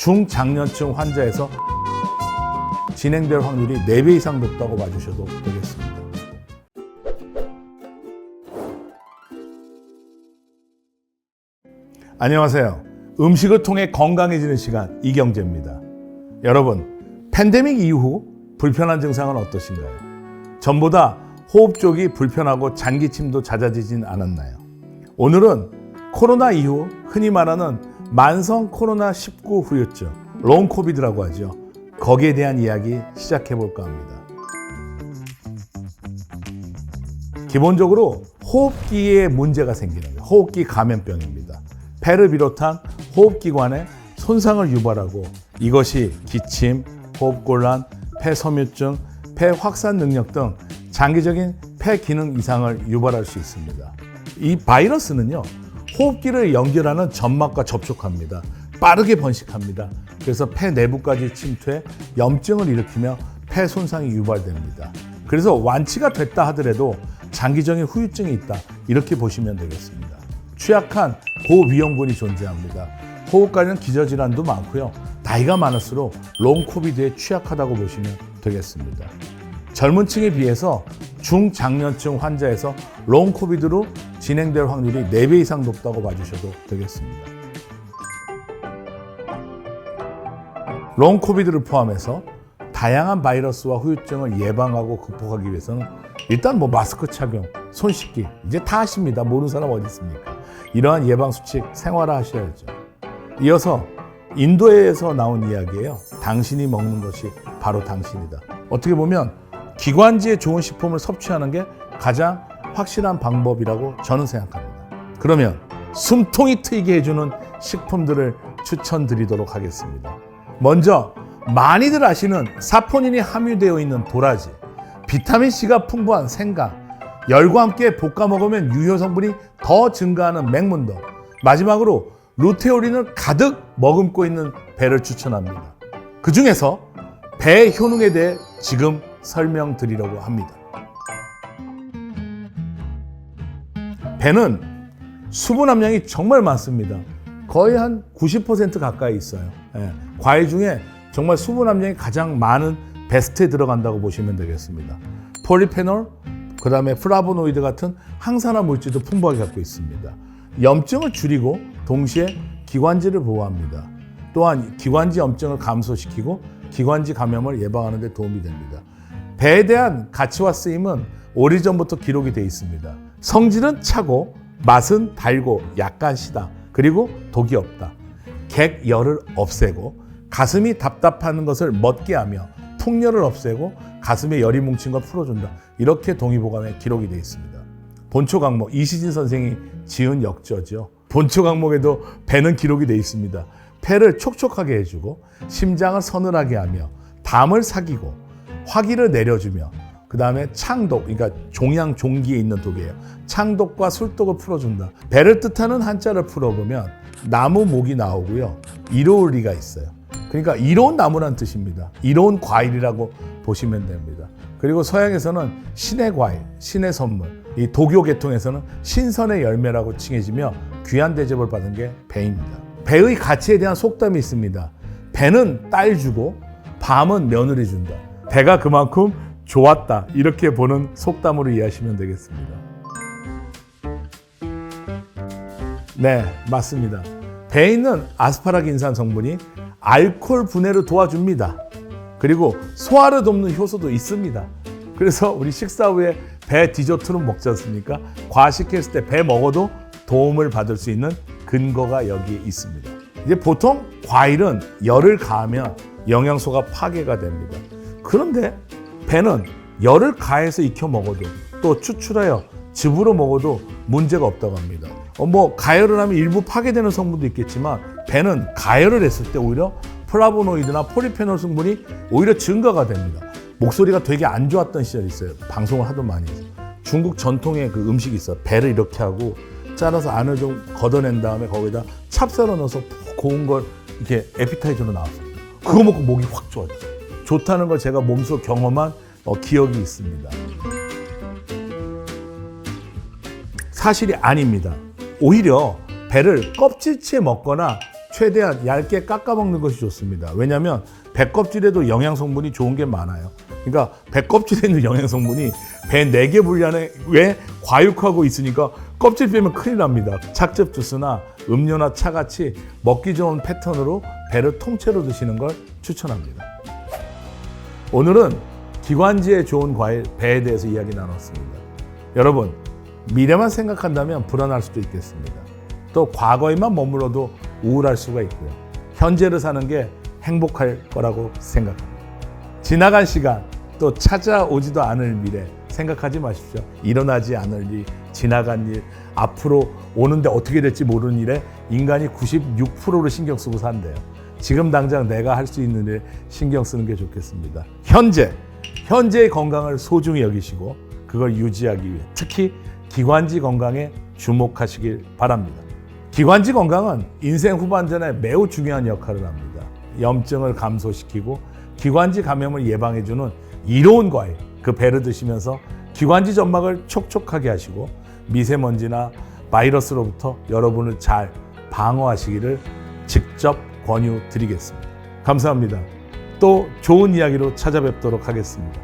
중장년층 환자에서 진행될 확률이 4배 이상 높다고 봐주셔도 되겠습니다. 안녕하세요. 음식을 통해 건강해지는 시간 이경재입니다. 여러분, 팬데믹 이후 불편한 증상은 어떠신가요? 전보다 호흡 쪽이 불편하고 잔기침도 잦아지진 않았나요? 오늘은 코로나 이후 흔히 말하는 만성 코로나19 후유증, 롱 코비드라고 하죠. 거기에 대한 이야기 시작해 볼까 합니다. 기본적으로 호흡기에 문제가 생기는 거예요. 호흡기 감염병입니다. 폐를 비롯한 호흡기관에 손상을 유발하고 이것이 기침, 호흡곤란, 폐섬유증, 폐 확산 능력 등 장기적인 폐 기능 이상을 유발할 수 있습니다. 이 바이러스는요, 호흡기를 연결하는 점막과 접촉합니다. 빠르게 번식합니다. 그래서 폐 내부까지 침투해 염증을 일으키며 폐 손상이 유발됩니다. 그래서 완치가 됐다 하더라도 장기적인 후유증이 있다, 이렇게 보시면 되겠습니다. 취약한 고위험군이 존재합니다. 호흡 관련 기저질환도 많고요. 나이가 많을수록 롱 코비드에 취약하다고 보시면 되겠습니다. 젊은 층에 비해서 중장년층 환자에서 롱 코비드로 진행될 확률이 4배 이상 높다고 봐주셔도 되겠습니다. 롱 코비드를 포함해서 다양한 바이러스와 후유증을 예방하고 극복하기 위해서는 일단 마스크 착용, 손 씻기, 이제 다 하십니다. 모르는 사람 어디 있습니까? 이러한 예방수칙 생활화하셔야죠. 이어서 인도에서 나온 이야기예요. 당신이 먹는 것이 바로 당신이다. 어떻게 보면 기관지에 좋은 식품을 섭취하는 게 가장 확실한 방법이라고 저는 생각합니다. 그러면 숨통이 트이게 해주는 식품들을 추천드리도록 하겠습니다. 먼저 많이들 아시는 사포닌이 함유되어 있는 도라지, 비타민C가 풍부한 생강, 열과 함께 볶아 먹으면 유효 성분이 더 증가하는 맹문동, 마지막으로 루테오린을 가득 머금고 있는 배를 추천합니다. 그 중에서 배 효능에 대해 지금 설명드리려고 합니다. 배는 수분 함량이 정말 많습니다. 거의 한 90% 가까이 있어요. 과일 중에 정말 수분 함량이 가장 많은 베스트에 들어간다고 보시면 되겠습니다. 폴리페놀, 그 다음에 플라보노이드 같은 항산화 물질도 풍부하게 갖고 있습니다. 염증을 줄이고 동시에 기관지를 보호합니다. 또한 기관지 염증을 감소시키고 기관지 감염을 예방하는 데 도움이 됩니다. 배에 대한 가치와 쓰임은 오래전부터 기록이 되어 있습니다. 성질은 차고 맛은 달고 약간 시다. 그리고 독이 없다. 객열을 없애고 가슴이 답답한 것을 멎게 하며 풍열을 없애고 가슴에 열이 뭉친 걸 풀어준다. 이렇게 동의보감에 기록이 되어 있습니다. 본초 강목, 이시진 선생이 지은 역저죠. 본초 강목에도 배는 기록이 되어 있습니다. 폐를 촉촉하게 해주고 심장을 서늘하게 하며 담을 사기고 화기를 내려주며 그 다음에 창독, 그러니까 종양 종기에 있는 독이에요. 창독과 술독을 풀어준다. 배를 뜻하는 한자를 풀어보면 나무 목이 나오고요. 이로울 리가 있어요. 그러니까 이로운 나무란 뜻입니다. 이로운 과일이라고 보시면 됩니다. 그리고 서양에서는 신의 과일, 신의 선물, 이 도교 계통에서는 신선의 열매라고 칭해지며 귀한 대접을 받은 게 배입니다. 배의 가치에 대한 속담이 있습니다. 배는 딸 주고 밤은 며느리 준다. 배가 그만큼 좋았다, 이렇게 보는 속담으로 이해하시면 되겠습니다. 네, 맞습니다. 배에 있는 아스파라긴산 성분이 알코올 분해를 도와줍니다. 그리고 소화를 돕는 효소도 있습니다. 그래서 우리 식사 후에 배 디저트로 먹지 않습니까? 과식했을 때 배 먹어도 도움을 받을 수 있는 근거가 여기에 있습니다. 이제 보통 과일은 열을 가하면 영양소가 파괴가 됩니다. 그런데 배는 열을 가해서 익혀 먹어도 또 추출하여 즙으로 먹어도 문제가 없다고 합니다. 가열을 하면 일부 파괴되는 성분도 있겠지만 배는 가열을 했을 때 오히려 플라보노이드나 폴리페놀 성분이 오히려 증가가 됩니다. 목소리가 되게 안 좋았던 시절이 있어요. 방송을 하도 많이 해서. 중국 전통의 그 음식이 있어요. 배를 이렇게 하고 잘라서 안을 좀 걷어낸 다음에 거기다 찹쌀을 넣어서 푹 고운 걸 이렇게 에피타이저로 나왔어요. 그거 먹고 목이 확 좋아져요. 좋다는 걸 제가 몸소 경험한 기억이 있습니다. 사실이 아닙니다. 오히려 배를 껍질째 먹거나 최대한 얇게 깎아 먹는 것이 좋습니다. 왜냐하면 배 껍질에도 영양 성분이 좋은 게 많아요. 그러니까 배 껍질에 있는 영양 성분이 배 4개 분량에 왜 과육하고 있으니까 껍질 빼면 큰일 납니다. 착즙 주스나 음료나 차같이 먹기 좋은 패턴으로 배를 통째로 드시는 걸 추천합니다. 오늘은 기관지에 좋은 과일 배에 대해서 이야기 나눴습니다. 여러분, 미래만 생각한다면 불안할 수도 있겠습니다. 또 과거에만 머물러도 우울할 수가 있고요. 현재를 사는 게 행복할 거라고 생각합니다. 지나간 시간, 또 찾아오지도 않을 미래 생각하지 마십시오. 일어나지 않을 일, 지나간 일, 앞으로 오는데 어떻게 될지 모르는 일에 인간이 96%를 신경 쓰고 산대요. 지금 당장 내가 할 수 있는 일 신경 쓰는 게 좋겠습니다. 현재의 건강을 소중히 여기시고 그걸 유지하기 위해 특히 기관지 건강에 주목하시길 바랍니다. 기관지 건강은 인생 후반전에 매우 중요한 역할을 합니다. 염증을 감소시키고 기관지 감염을 예방해주는 이로운 과일, 그 배를 드시면서 기관지 점막을 촉촉하게 하시고 미세먼지나 바이러스로부터 여러분을 잘 방어하시기를 직접 권유드리겠습니다. 감사합니다. 또 좋은 이야기로 찾아뵙도록 하겠습니다.